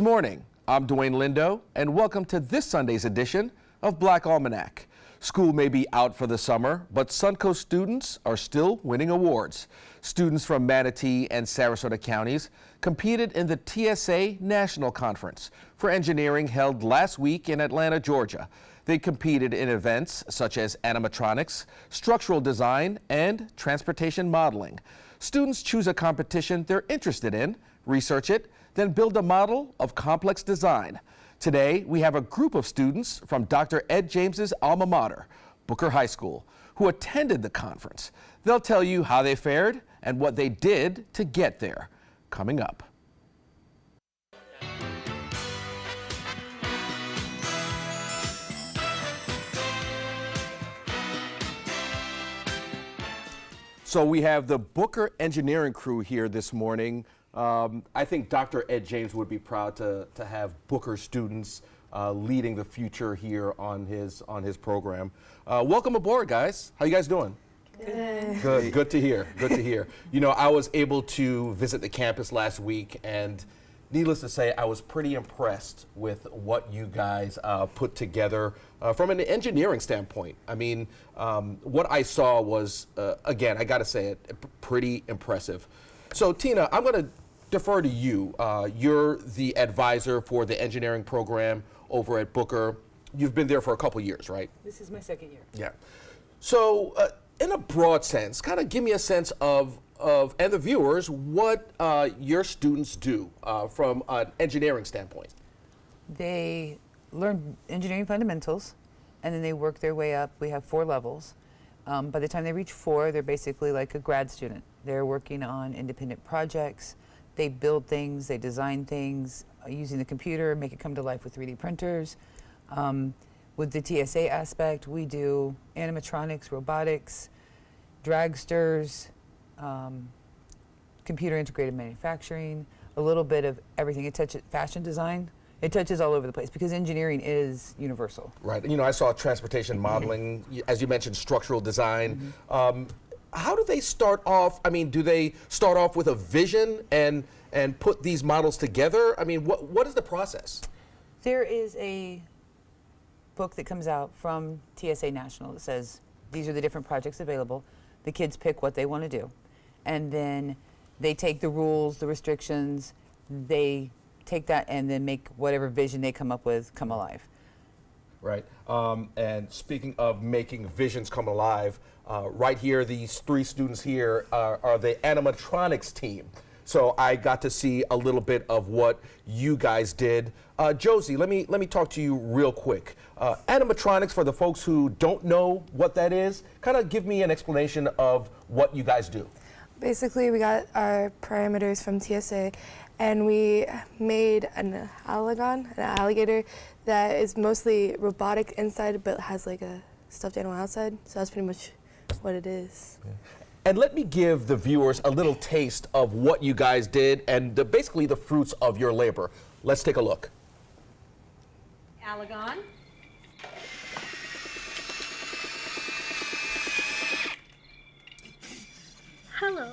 Good morning. I'm Dwayne Lindo, and welcome to this Sunday's edition of Black Almanac. School may be out for the summer, but Suncoast students are still winning awards. Students from Manatee and Sarasota counties competed in the TSA National Conference for Engineering held last week in Atlanta, Georgia. They competed in events such as animatronics, structural design, and transportation modeling. Students choose a competition they're interested in, research it, then build a model of complex design. Today, we have a group of students from Dr. Ed James's alma mater, Booker High School, who attended the conference. They'll tell you how they fared and what they did to get there. Coming up. So we have the Booker engineering crew here this morning. I think Dr. Ed James would be proud to have Booker students leading the future here on his program. Welcome aboard, guys. How you guys doing? Good. Good to hear. Good to hear. You know, I was able to visit the campus last week, and needless to say, I was pretty impressed with what you guys put together from an engineering standpoint. I mean, what I saw was, again, I got to say it, pretty impressive. So, Tina, I'm going to defer to you. You're the advisor for the engineering program over at Booker. You've been there for a couple years, right? This is my second year. Yeah. So, in a broad sense, kind of give me a sense of and the viewers, what your students do from an engineering standpoint. They learn engineering fundamentals, and then they work their way up. We have 4 levels. By the time they reach 4, they're basically like a grad student. They're working on independent projects. They build things, they design things using the computer, make it come to life with 3D printers. With the TSA aspect, we do animatronics, robotics, dragsters, computer integrated manufacturing, a little bit of everything. It touches fashion design. It touches all over the place because engineering is universal. Right. You know, I saw transportation modeling, as you mentioned, structural design. How do they start off? I mean, do they start off with a vision and put these models together? I mean, what is the process? There is a book that comes out from TSA National that says these are the different projects available. The kids pick what they want to do, and then they take the rules, the restrictions, they take that and then make whatever vision they come up with come alive. Right. And speaking of making visions come alive, right here, these 3 students here are the animatronics team. So I got to see a little bit of what you guys did. Josie, let me talk to you real quick. Animatronics, for the folks who don't know what that is, kind of give me an explanation of what you guys do. Basically, we got our parameters from TSA, and we made an alligator that is mostly robotic inside, but has like a stuffed animal outside. So that's pretty much what it is. Yeah. And let me give the viewers a little taste of what you guys did and basically the fruits of your labor. Let's take a look. Allegon. Hello,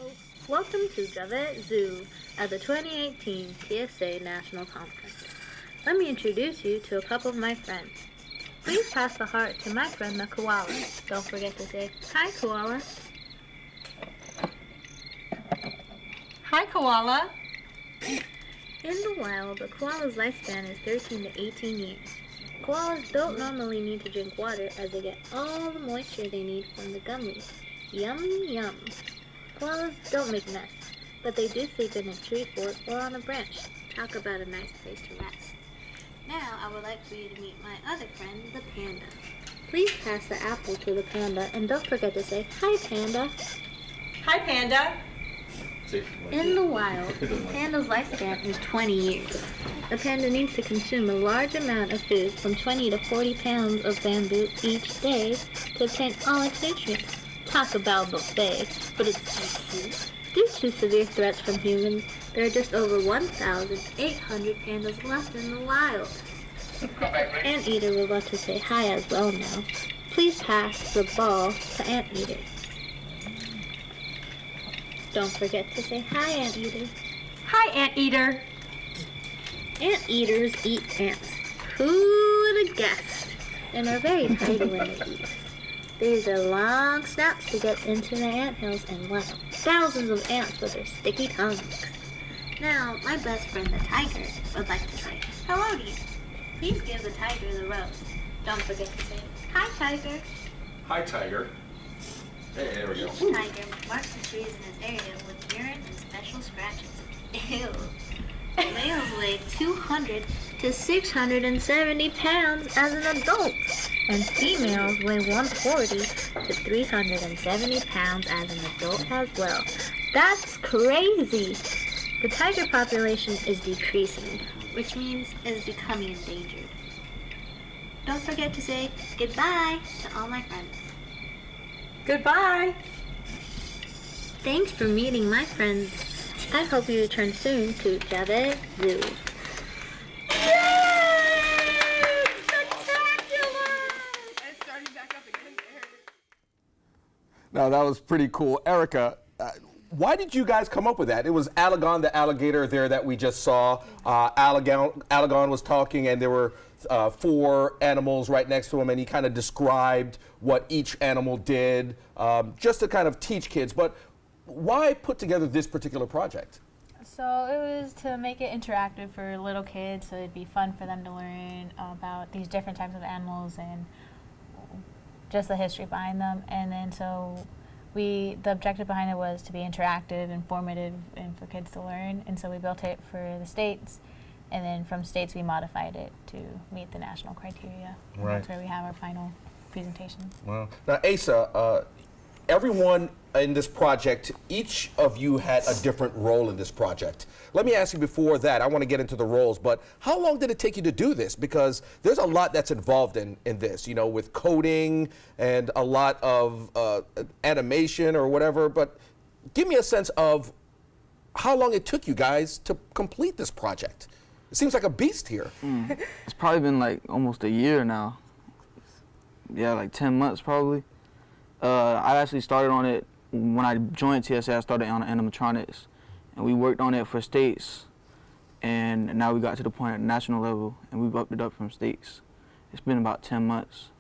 welcome to Javette Zoo at the 2018 TSA National Conference. Let me introduce you to a couple of my friends. Please pass the heart to my friend the koala. Don't forget to say, hi koala. Hi koala. In the wild, a koala's lifespan is 13 to 18 years. Koalas don't normally need to drink water as they get all the moisture they need from the gummies. Yum, yum. Koalas don't make nests, but they do sleep in a tree fort or on a branch. Talk about a nice place to rest. Now, I would like for you to meet my other friend, the panda. Please pass the apple to the panda, and don't forget to say, hi panda. Hi panda. In the wild, the panda's lifespan is 20 years. The panda needs to consume a large amount of food, from 20 to 40 pounds of bamboo each day, to obtain all its nutrients. Talk about buffet, but it's tasty. Due to severe threats from humans, there are just over 1,800 pandas left in the wild. Anteater would love to say hi as well now. Please pass the ball to Anteater. Don't forget to say hi, Anteater. Hi, Anteater. Anteaters eat ants. Who would have guessed? And are very tidy when they eat. They use their long snouts to get into the anthills and wow, thousands of ants with their sticky tongues. Now, my best friend the tiger would like to say hello to you. Please give the tiger the rose. Don't forget to say, hi tiger. Hi, Tiger. Hey, there we go. Each tiger marks the trees in his area with urine and special scratches. Ew. Males weigh 200 to 670 pounds as an adult, and females weigh 140 to 370 pounds as an adult as well. That's crazy! The tiger population is decreasing, which means it is becoming endangered. Don't forget to say goodbye to all my friends. Goodbye. Thanks for meeting my friends. I hope you return soon to Javed Zoo. Now, that was pretty cool. Erica, why did you guys come up with that? It was Alagon, the alligator there that we just saw. Alagon was talking, and there were 4 animals right next to him, and he kind of described what each animal did, just to kind of teach kids. But why put together this particular project? So it was to make it interactive for little kids, so it'd be fun for them to learn about these different types of animals and just the history behind them. And then so the objective behind it was to be interactive, informative, and for kids to learn. And so we built it for the states, and then from states we modified it to meet the national criteria. And Right. that's where we have our final presentation. Wow. Now, Asa, everyone in this project, each of you had a different role in this project. Let me ask you before that, I want to get into the roles, but how long did it take you to do this? Because there's a lot that's involved in this, you know, with coding and a lot of animation or whatever, but give me a sense of how long it took you guys to complete this project. It seems like a beast here. It's probably been like almost a year now. Yeah, like 10 months probably. I actually started on it when I joined TSA. I started on animatronics, and we worked on it for states, and now we got to the point at national level, and we've upped it up from states. It's been about 10 months.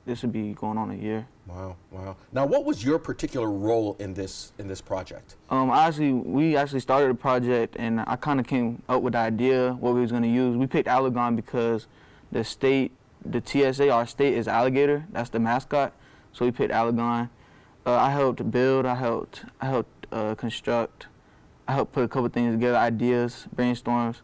This would be going on a year. Wow, wow. Now, what was your particular role in this project? We actually started a project, and I kind of came up with the idea what we was going to use. We picked Alagon because the TSA, our state is alligator. That's the mascot. So we picked Alagon. I helped build. I helped construct. I helped put a couple things together, ideas, brainstorms.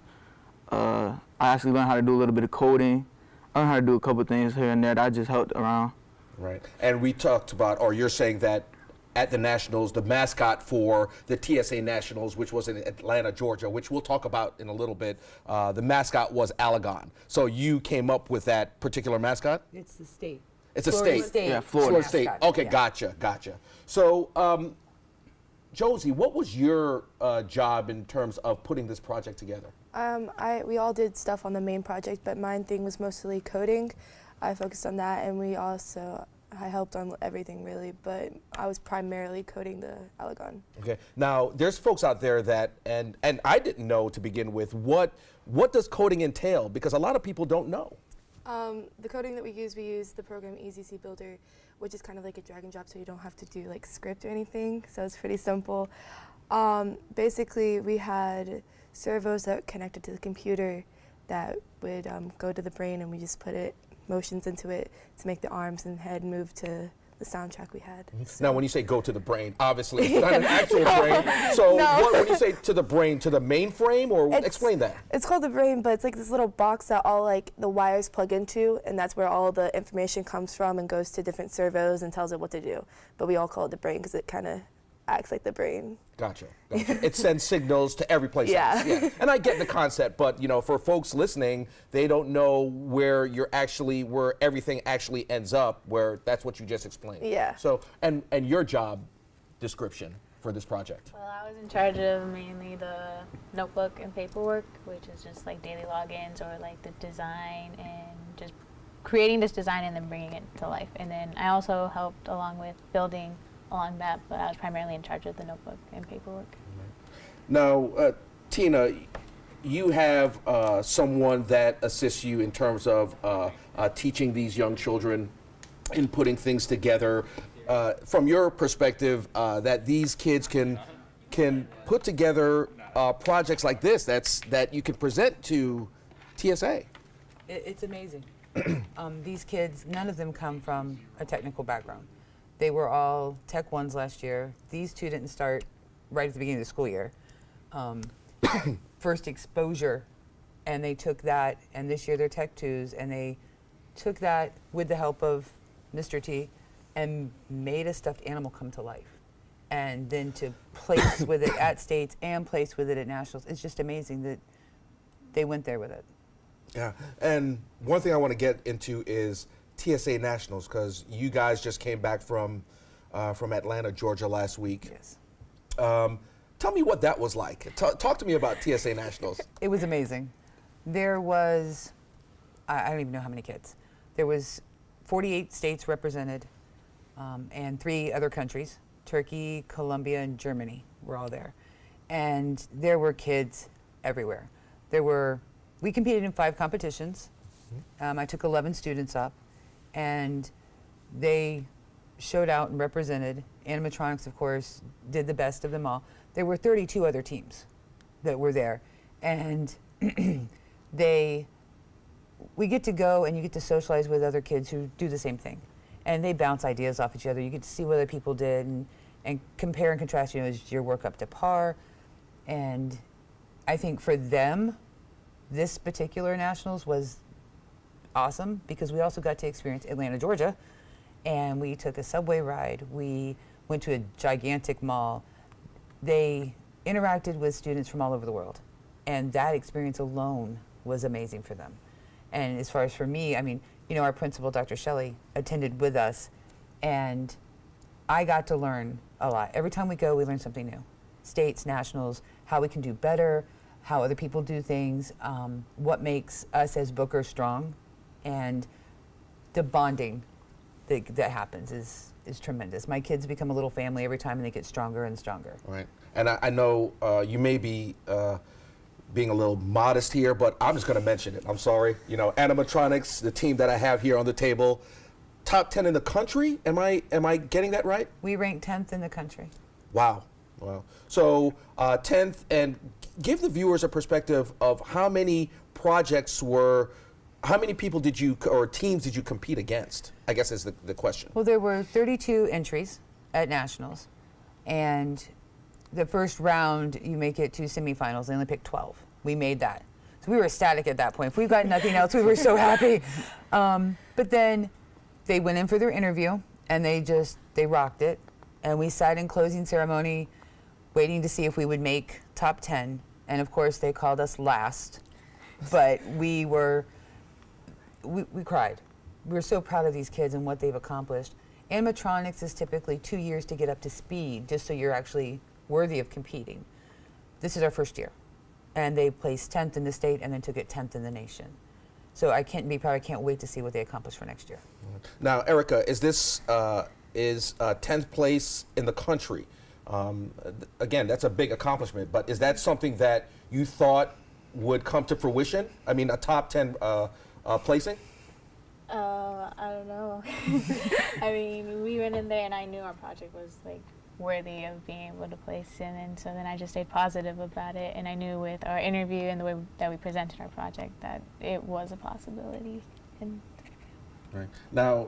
I actually learned how to do a little bit of coding. I learned how to do a couple things here and there that I just helped around. Right. And we talked about, or you're saying that at the Nationals, the mascot for the TSA Nationals, which was in Atlanta, Georgia, which we'll talk about in a little bit, the mascot was Alagon. So you came up with that particular mascot? It's the state. It's a Florida state. Yeah, Florida State. mascot, Okay, yeah. gotcha. So, Josie, what was your job in terms of putting this project together? We all did stuff on the main project, but my thing was mostly coding. I focused on that, and I helped on everything really, but I was primarily coding the Alagon. Okay. Now, there's folks out there that, and I didn't know to begin with, what does coding entail? Because a lot of people don't know. The coding that we use the program EasyC Builder, which is kind of like a drag and drop, so you don't have to do like script or anything. So it's pretty simple. Basically, we had servos that connected to the computer that would go to the brain, and we just put motions into it to make the arms and head move to the soundtrack we had. So. Now, when you say go to the brain, obviously it's not an actual brain. So when you say to the brain, to the mainframe, or explain that? It's called the brain, but it's like this little box that all like the wires plug into, and that's where all the information comes from and goes to different servos and tells it what to do. But we all call it the brain because it kind of acts like the brain. Gotcha. It sends signals to every place else. Yeah. And I get the concept, but for folks listening, they don't know where everything actually ends up, where that's what you just explained. Yeah. So, and your job description for this project? Well, I was in charge of mainly the notebook and paperwork, which is just like daily logins or like the design and just creating this design and then bringing it to life. And then I also helped along with building along that, but I was primarily in charge of the notebook and paperwork. Now, Tina, you have someone that assists you in terms of teaching these young children in putting things together. From your perspective, that these kids can put together projects like this that you can present to TSA. It's amazing. These kids, none of them come from a technical background. They were all Tech 1s last year. These two didn't start right at the beginning of the school year. First exposure, and they took that, and this year they're Tech 2s, and they took that with the help of Mr. T and made a stuffed animal come to life. And then to place with it at states and place with it at nationals, it's just amazing that they went there with it. Yeah, and one thing I want to get into is TSA Nationals, because you guys just came back from Atlanta, Georgia last week. Yes. Tell me what that was like. Talk to me about TSA Nationals. It was amazing. There was, I don't even know how many kids. There was 48 states represented, and 3 other countries, Turkey, Colombia, and Germany were all there. And there were kids everywhere. We competed in 5 competitions. I took 11 students up, and they showed out and represented. Animatronics, of course, did the best of them all. There were 32 other teams that were there, and we get to go and you get to socialize with other kids who do the same thing, and they bounce ideas off each other. You get to see what other people did and compare and contrast. Is your work up to par? And I think for them, this particular nationals was awesome because we also got to experience Atlanta, Georgia, and we took a subway ride. We went to a gigantic mall. They interacted with students from all over the world, and that experience alone was amazing for them. And as far as for me, I mean, our principal, Dr. Shelley, attended with us, and I got to learn a lot. Every time we go, we learn something new. States, nationals, how we can do better, how other people do things, what makes us as bookers strong, and the bonding that happens is tremendous. My kids become a little family every time, and they get stronger and stronger. Right. And I know you may be being a little modest here, but I'm just going to mention it. I'm sorry. Animatronics, the team that I have here on the table, top 10 in the country. Am I getting that right? We ranked 10th in the country. Wow. So 10th, and give the viewers a perspective of how many people did you, or teams did you compete against, I guess is the question. Well, there were 32 entries at nationals, and the first round you make it to semifinals. They only picked 12. We made that. So we were ecstatic at that point. If we got nothing else, we were so happy. But then they went in for their interview, and they rocked it. And we sat in closing ceremony waiting to see if we would make top 10. And of course, they called us last. But we cried. We were so proud of these kids and what they've accomplished. Animatronics is typically 2 years to get up to speed, just so you're actually worthy of competing. This is our first year. And they placed 10th in the state and then took it 10th in the nation. So I can't be proud. I can't wait to see what they accomplish for next year. Now, Erica, is this 10th place in the country? Again, that's a big accomplishment, but is that something that you thought would come to fruition? I mean, a top 10 placing? I don't know. I mean, we went in there and I knew our project was worthy of being able to place in, and so then I just stayed positive about it, and I knew with our interview and the way that we presented our project that it was a possibility. And right. Now,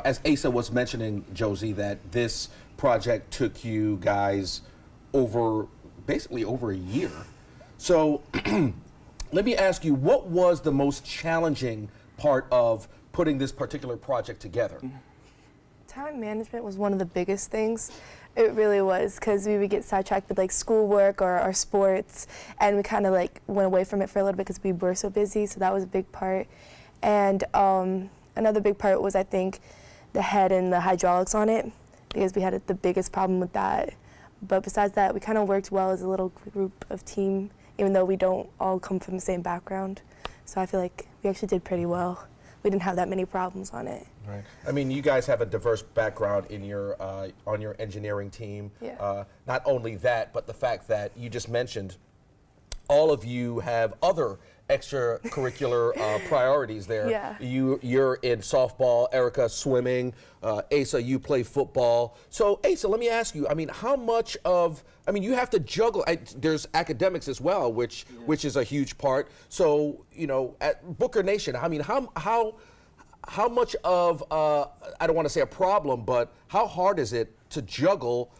as Asa was mentioning, Josie, that this project took you guys basically over a year. So let me ask you, what was the most challenging part of putting this particular project together? Time management was one of the biggest things. It really was, because we would get sidetracked with schoolwork or our sports, and we kind of went away from it for a little bit because we were so busy, so that was a big part. And another big part was, I think, the head and the hydraulics on it, because we had the biggest problem with that. But besides that, we kind of worked well as a little group of team, even though we don't all come from the same background. So I feel like we actually did pretty well. We didn't have that many problems on it. Right. I mean, you guys have a diverse background in your on your engineering team. Yeah. Not only that, but the fact that you just mentioned all of you have other extracurricular priorities there. Yeah. You're in softball, Erica swimming, Asa, you play football. So Asa, let me ask you, I mean, how much of, I mean, you have to juggle, there's academics as well, which is a huge part. So, you know, at Booker Nation, I mean, how much of, I don't want to say a problem, but how hard is it to juggle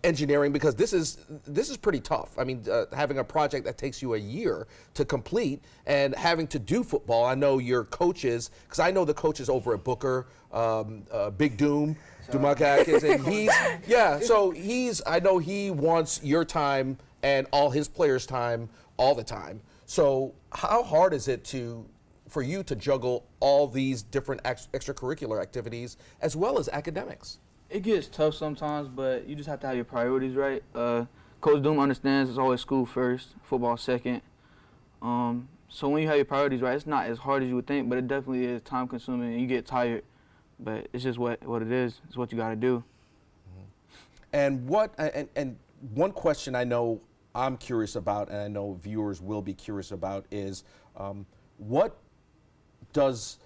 engineering, because this is pretty tough. I mean, having a project that takes you a year to complete and having to do football. I know your coaches, because I know the coaches over at Booker, Big Doom, Dumark Atkins, and I know he wants your time and all his players' time all the time. So how hard is it for you to juggle all these different extracurricular activities as well as academics? It gets tough sometimes, but you just have to have your priorities right. Coach Doom understands it's always school first, football second. So when you have your priorities right, it's not as hard as you would think, but it definitely is time consuming and you get tired. But it's just what it is. It's what you got to do. And and one question I know I'm curious about, and I know viewers will be curious about, is what does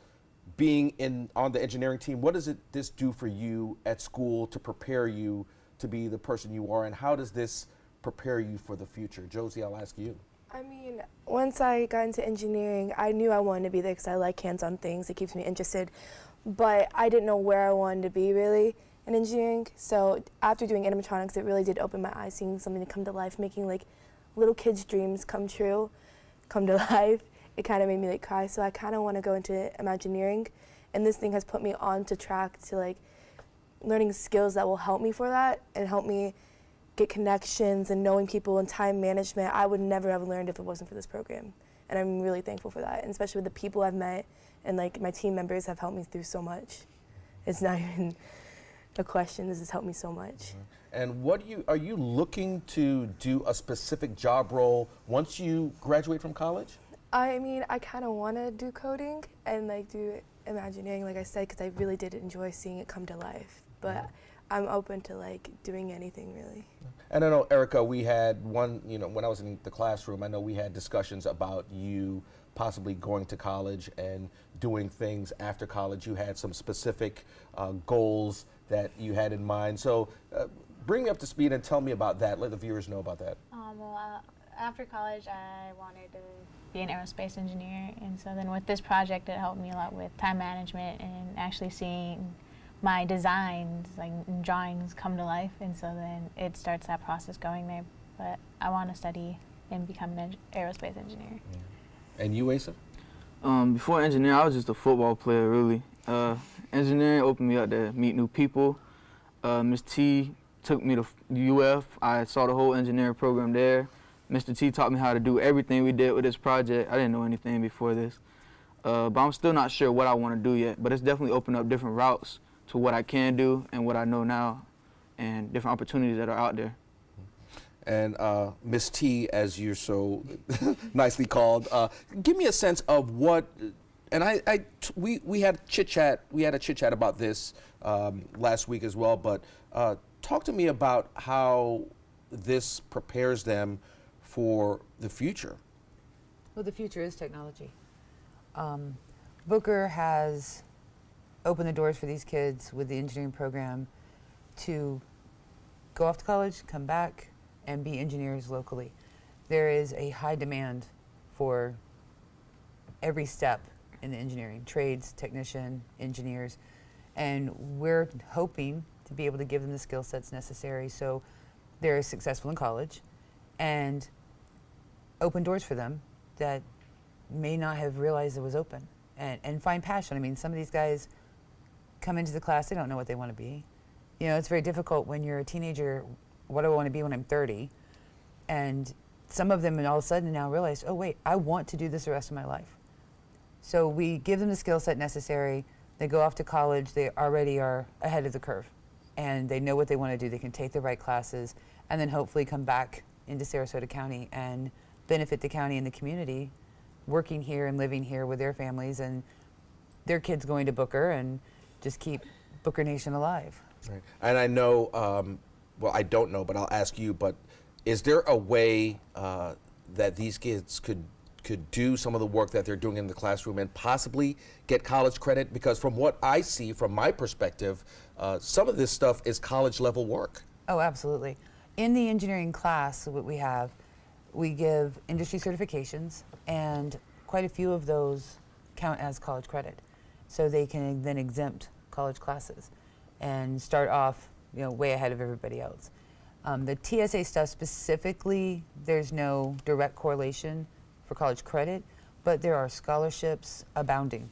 being on the engineering team, what does this do for you at school to prepare you to be the person you are, and how does this prepare you for the future? Josie, I'll ask you. I mean, once I got into engineering, I knew I wanted to be there because I like hands-on things. It keeps me interested. But I didn't know where I wanted to be really in engineering. So after doing animatronics, it really did open my eyes, seeing something to come to life, making like little kids' dreams come true, come to life. It kind of made me like cry. So I kind of want to go into Imagineering. And this thing has put me on to track to like learning skills that will help me for that and help me get connections and knowing people and time management. I would never have learned if it wasn't for this program. And I'm really thankful for that. And especially with the people I've met and like my team members have helped me through so much. It's not even a question, this has helped me so much. And are you looking to do a specific job role once you graduate from college? I mean, I kind of want to do coding and like do Imagineering, like I said, because I really did enjoy seeing it come to life. But I'm open to like doing anything really. And I know, Erica, we had one, you know, when I was in the classroom, I know we had discussions about you possibly going to college and doing things after college. You had some specific goals that you had in mind. So bring me up to speed and tell me about that. Let the viewers know about that. After college, I wanted to be an aerospace engineer, and so then with this project, it helped me a lot with time management and actually seeing my designs, like drawings, come to life, and so then it starts that process going there. But I want to study and become an aerospace engineer. And you, Asa? Before engineering, I was just a football player, really. Engineering opened me up to meet new people. Ms. T took me to UF. I saw the whole engineering program there. Mr. T taught me how to do everything we did with this project. I didn't know anything before this. But I'm still not sure what I want to do yet. But it's definitely opened up different routes to what I can do and what I know now and different opportunities that are out there. And Miss T, as you're so nicely called, give me a sense of what, and we had a chit chat about this last week as well, but talk to me about how this prepares them for the future. Well, the future is technology. Booker has opened the doors for these kids with the engineering program to go off to college, come back, and be engineers locally. There is a high demand for every step in the engineering, trades, technician, engineers, and we're hoping to be able to give them the skill sets necessary so they're successful in college and open doors for them that may not have realized it was open, and find passion. I mean, some of these guys come into the class, they don't know what they want to be. You know, it's very difficult when you're a teenager. What do I want to be when I'm 30? And some of them all of a sudden now realize, oh wait, I want to do this the rest of my life. So we give them the skill set necessary. They go off to college, they already are ahead of the curve. And they know what they want to do. They can take the right classes and then hopefully come back into Sarasota County and benefit the county and the community, working here and living here with their families and their kids going to Booker, and just keep Booker Nation alive. Right. And I know, well, I don't know, but I'll ask you, but is there a way that these kids could do some of the work that they're doing in the classroom and possibly get college credit? Because from what I see, from my perspective, some of this stuff is college level work. Oh, absolutely. In the engineering class, what we give industry certifications, and quite a few of those count as college credit. So they can then exempt college classes and start off, way ahead of everybody else. The TSA stuff specifically, there's no direct correlation for college credit, but there are scholarships abounding.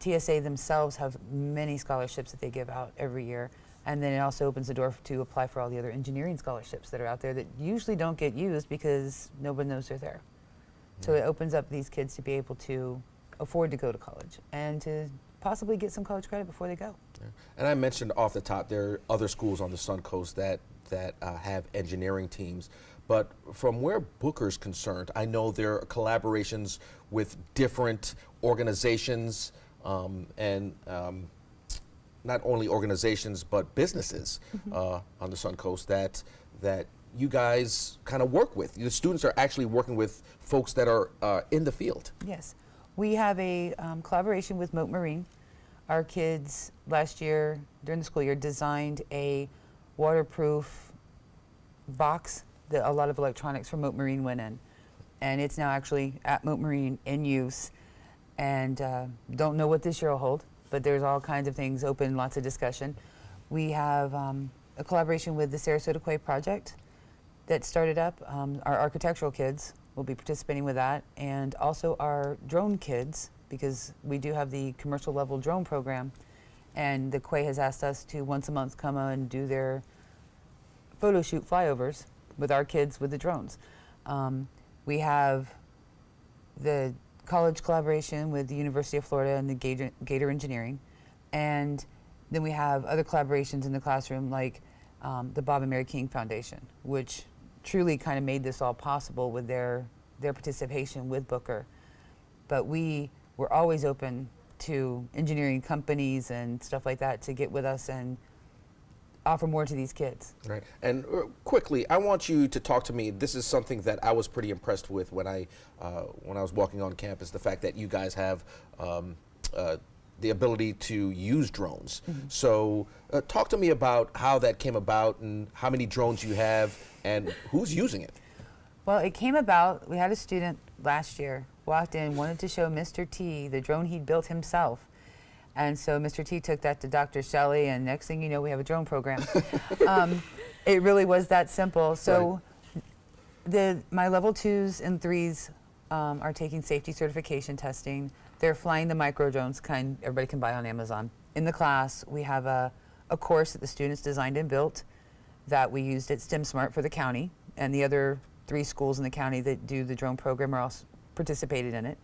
TSA themselves have many scholarships that they give out every year, and then it also opens the door to apply for all the other engineering scholarships that are out there that usually don't get used because nobody knows they're there. So it opens up these kids to be able to afford to go to college and to possibly get some college credit before they go. Yeah. And I mentioned off the top, there are other schools on the Suncoast that have engineering teams. But from where Booker's concerned, I know there are collaborations with different organizations and not only organizations but businesses on the Suncoast that you guys kind of work with. The students are actually working with folks that are in the field. Yes. We have a collaboration with Moat Marine. Our kids last year, during the school year, designed a waterproof box that a lot of electronics from Moat Marine went in. And it's now actually at Moat Marine in use. And don't know what this year will hold, but there's all kinds of things open, lots of discussion. We have a collaboration with the Sarasota Quay project that started up. Our architectural kids will be participating with that, and also our drone kids, because we do have the commercial level drone program, and the Quay has asked us to once a month come and do their photo shoot flyovers with our kids with the drones. We have the college collaboration with the University of Florida and the Gator Engineering, and then we have other collaborations in the classroom like the Bob and Mary King Foundation, which truly kind of made this all possible with their participation with Booker. But we were always open to engineering companies and stuff like that to get with us and offer more to these kids. Right. And quickly, I want you to talk to me. This is something that I was pretty impressed with when I was walking on campus, the fact that you guys have the ability to use drones. So talk to me about how that came about and how many drones you have and who's using it. Well, it came about, we had a student last year, walked in, wanted to show Mr. T the drone he'd built himself. And so Mr. T took that to Dr. Shelley, and next thing you know, we have a drone program. It really was that simple. So my level 2s and 3s are taking safety certification testing. They're flying the micro drones, everybody can buy on Amazon. In the class, we have a course that the students designed and built that we used at STEM Smart for the county, and the other 3 schools in the county that do the drone program are also participated in it.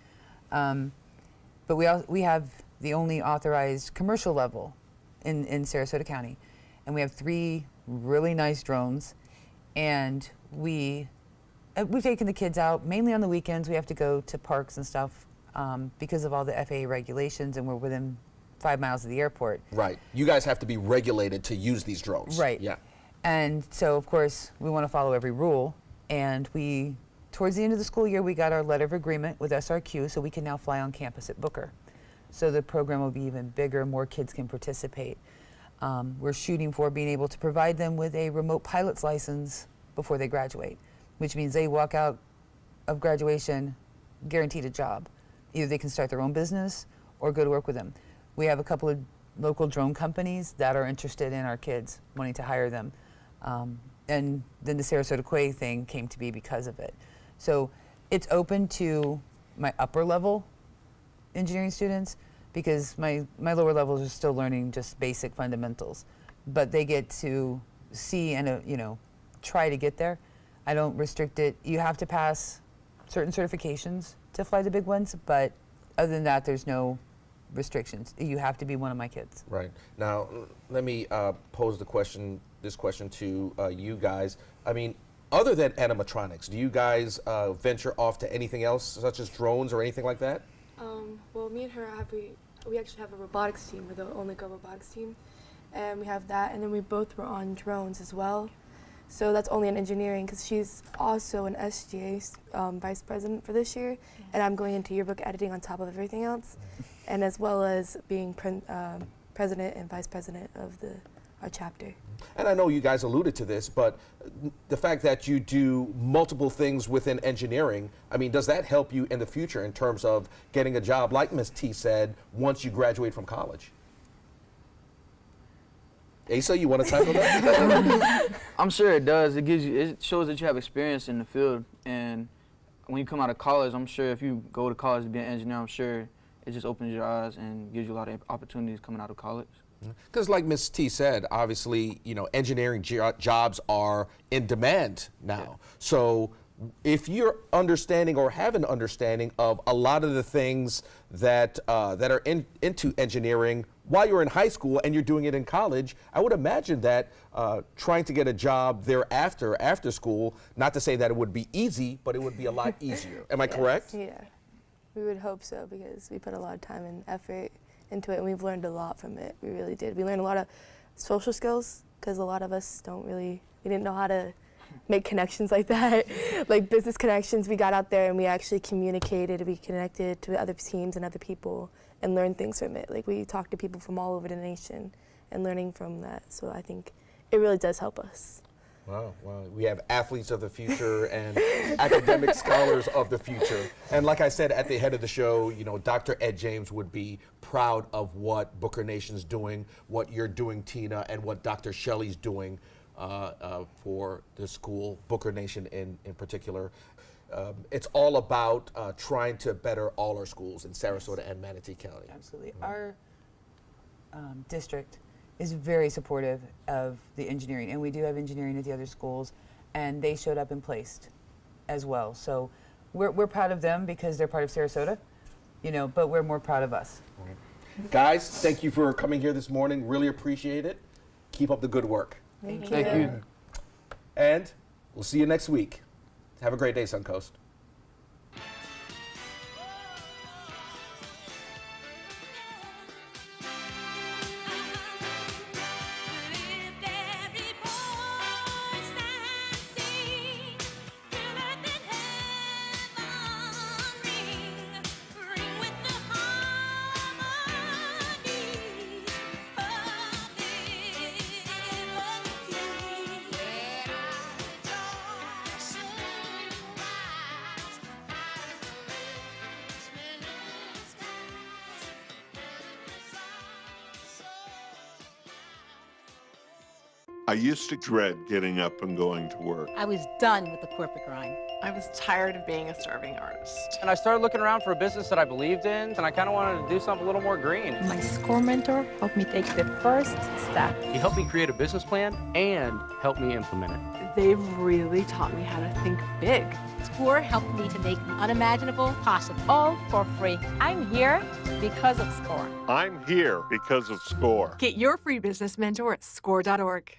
But we have the only authorized commercial level in Sarasota County, and we have 3 really nice drones, and we've taken the kids out mainly on the weekends. We have to go to parks and stuff because of all the FAA regulations, and we're within 5 miles of the airport. Right. You guys have to be regulated to use these drones. Right. Yeah. And so, of course, we want to follow every rule. And towards the end of the school year, we got our letter of agreement with SRQ, so we can now fly on campus at Booker. So the program will be even bigger, more kids can participate. We're shooting for being able to provide them with a remote pilot's license before they graduate, which means they walk out of graduation guaranteed a job. Either they can start their own business or go to work with them. We have a couple of local drone companies that are interested in our kids, wanting to hire them. And then the Sarasota Quay thing came to be because of it. So it's open to my upper level engineering students because my lower levels are still learning just basic fundamentals. But they get to see and try to get there. I don't restrict it. You have to pass certain certifications to fly the big ones, but other than that, there's no restrictions. You have to be one of my kids. Right. Now, let me pose this question to you guys. I mean, other than animatronics, do you guys venture off to anything else, such as drones or anything like that? Well, me and her, we actually have a robotics team. We're the only girl robotics team. And we have that, and then we both were on drones as well. So that's only in engineering because she's also an SGA vice president for this year, and I'm going into yearbook editing on top of everything else, and as well as being president and vice president of our chapter. And I know you guys alluded to this, but the fact that you do multiple things within engineering, I mean, does that help you in the future in terms of getting a job, like Ms. T said, once you graduate from college? Asa, you want to tackle that? I'm sure it does. It shows that you have experience in the field, and when you come out of college, I'm sure if you go to college to be an engineer, I'm sure it just opens your eyes and gives you a lot of opportunities coming out of college. Because like Ms. T said, obviously, engineering jobs are in demand now. Yeah. So if you're understanding or have an understanding of a lot of the things that are into engineering while you're in high school and you're doing it in college, I would imagine that trying to get a job thereafter, after school, not to say that it would be easy, but it would be a lot easier. Am I correct? Yeah, we would hope so because we put a lot of time and effort into it, and we've learned a lot from it. We really did. We learned a lot of social skills because a lot of us we didn't know how to make connections like that, like business connections. We got out there and we actually communicated, we connected to other teams and other people and learned things from it. Like we talked to people from all over the nation and learning from that. So I think it really does help us. Wow, we have athletes of the future and academic scholars of the future. And like I said at the head of the show, Dr. Ed James would be proud of what Booker Nation's doing, what you're doing, Tina, and what Dr. Shelley's doing for the school, Booker Nation in particular. It's all about trying to better all our schools in Sarasota and Manatee County. Absolutely. Our district is very supportive of the engineering, and we do have engineering at the other schools, and they showed up and placed as well. So we're proud of them because they're part of Sarasota, but we're more proud of us. Guys, thank you for coming here this morning. Really appreciate it. Keep up the good work. Thank you. And we'll see you next week. Have a great day, Suncoast. I used to dread getting up and going to work. I was done with the corporate grind. I was tired of being a starving artist. And I started looking around for a business that I believed in, and I kind of wanted to do something a little more green. My SCORE mentor helped me take the first step. He helped me create a business plan and helped me implement it. They've really taught me how to think big. SCORE helped me to make the unimaginable possible, all for free. I'm here because of SCORE. I'm here because of SCORE. Get your free business mentor at score.org.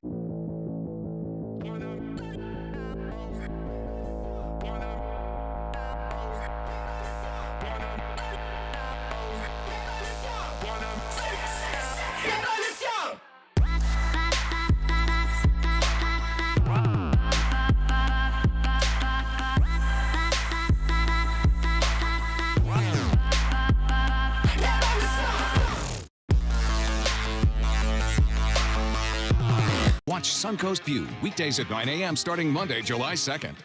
Watch Suncoast View weekdays at 9 a.m. starting Monday, July 2nd.